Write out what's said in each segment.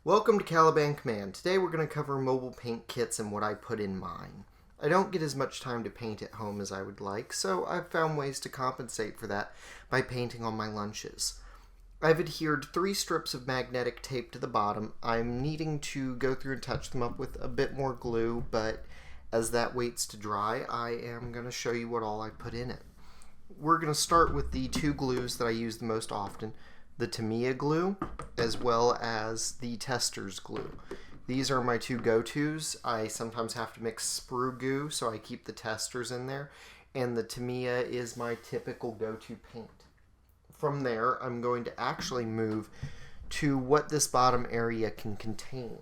Welcome to Caliban Command. Today we're going to cover mobile paint kits and what I put in mine. I don't get as much time to paint at home as I would like, so I've found ways to compensate for that by painting on my lunches. I've adhered 3 strips of magnetic tape to the bottom. I'm needing to go through and touch them up with a bit more glue, but as that waits to dry, I am going to show you what all I put in it. We're going to start with the 2 glues that I use the most often, the Tamiya glue as well as the Testors glue. These are my 2 go-tos. I sometimes have to mix sprue goo, so I keep the Testors in there, and the Tamiya is my typical go-to paint. From there, I'm going to actually move to what this bottom area can contain.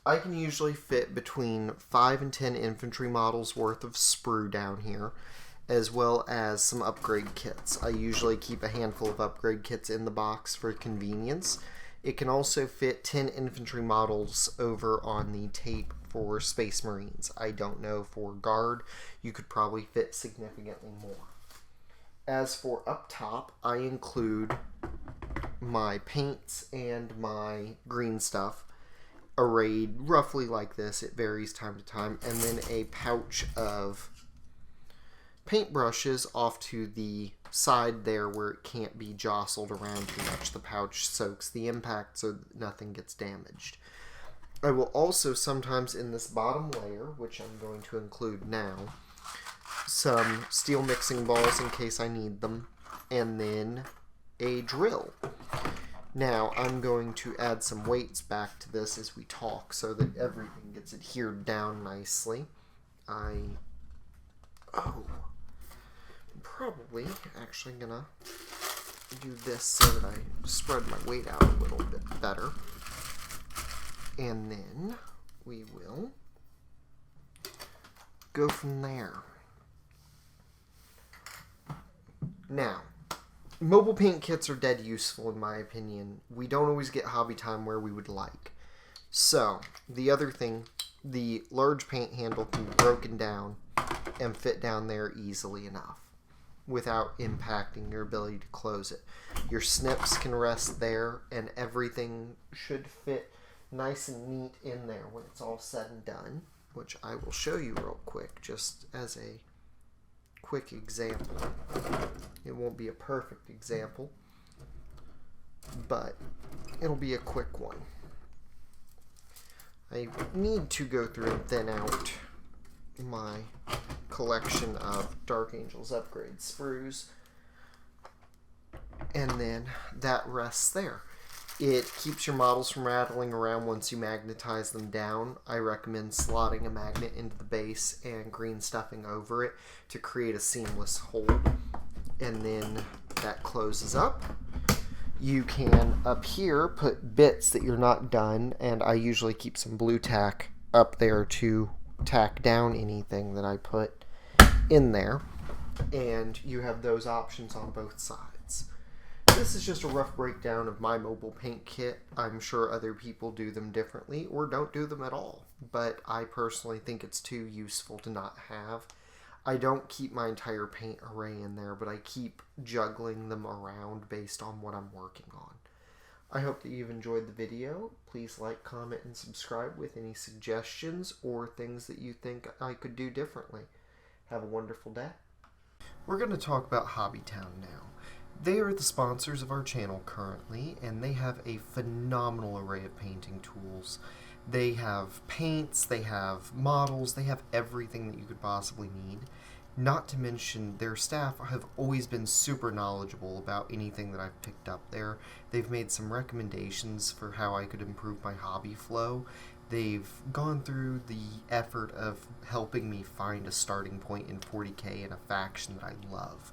I can usually fit between 5 and 10 infantry models worth of sprue down here, as well as some upgrade kits. I usually keep a handful of upgrade kits in the box for convenience. It can also fit 10 infantry models over on the tape for Space Marines. I don't know for Guard, you could probably fit significantly more. As for up top, I include my paints and my green stuff arrayed roughly like this. It varies time to time. And then a pouch of paintbrushes off to the side there where it can't be jostled around too much. The pouch soaks the impact so that nothing gets damaged. I will also sometimes in this bottom layer, which I'm going to include now, some steel mixing balls in case I need them, and then a drill. Now I'm going to add some weights back to this as we talk so that everything gets adhered down nicely. I'm probably actually gonna do this so that I spread my weight out a little bit better. And then we will go from there. Now, mobile paint kits are dead useful in my opinion. We don't always get hobby time where we would like. So, the other thing, the large paint handle can be broken down and fit down there easily enough without impacting your ability to close it. Your snips can rest there and everything should fit nice and neat in there when it's all said and done, which I will show you real quick just as a quick example. It won't be a perfect example, but it'll be a quick one. I need to go through and thin out my collection of Dark Angels upgrade sprues, and then that rests there. It keeps your models from rattling around once you magnetize them down. I recommend slotting a magnet into the base and green stuffing over it to create a seamless hole, and then that closes up. You can up here put bits that you're not done, and I usually keep some blue tack up there to tack down anything that I put in there, and you have those options on both sides. This is just a rough breakdown of my mobile paint kit. I'm sure other people do them differently or don't do them at all, but I personally think it's too useful to not have. I don't keep my entire paint array in there, but I keep juggling them around based on what I'm working on. I hope that you've enjoyed the video. Please like, comment, and subscribe with any suggestions or things that you think I could do differently. Have a wonderful day. We're going to talk about Hobbytown now. They are the sponsors of our channel currently, and they have a phenomenal array of painting tools. They have paints, they have models, they have everything that you could possibly need. Not to mention, their staff have always been super knowledgeable about anything that I've picked up there. They've made some recommendations for how I could improve my hobby flow. They've gone through the effort of helping me find a starting point in 40k in a faction that I love.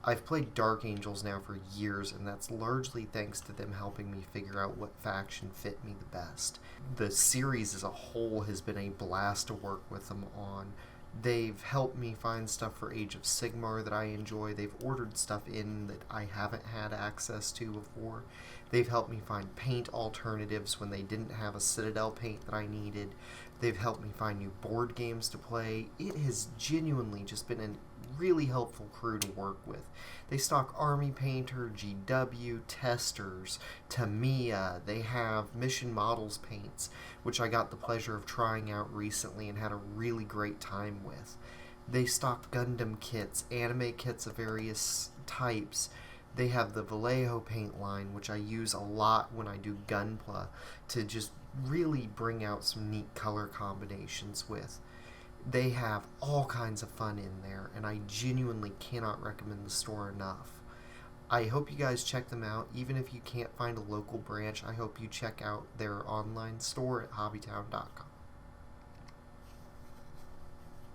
I've played Dark Angels now for years, and that's largely thanks to them helping me figure out what faction fit me the best. The series as a whole has been a blast to work with them on. They've helped me find stuff for Age of Sigmar that I enjoy. They've ordered stuff in that I haven't had access to before. They've helped me find paint alternatives when they didn't have a Citadel paint that I needed. They've helped me find new board games to play. It has genuinely just been an really helpful crew to work with. They stock Army Painter, GW, Testers, Tamiya. They have Mission Models paints, which I got the pleasure of trying out recently and had a really great time with. They stock Gundam kits, anime kits of various types. They have the Vallejo paint line, which I use a lot when I do Gunpla to just really bring out some neat color combinations with. They have all kinds of fun in there, and I genuinely cannot recommend the store enough. I hope you guys check them out. Even if you can't find a local branch, I hope you check out their online store at hobbytown.com.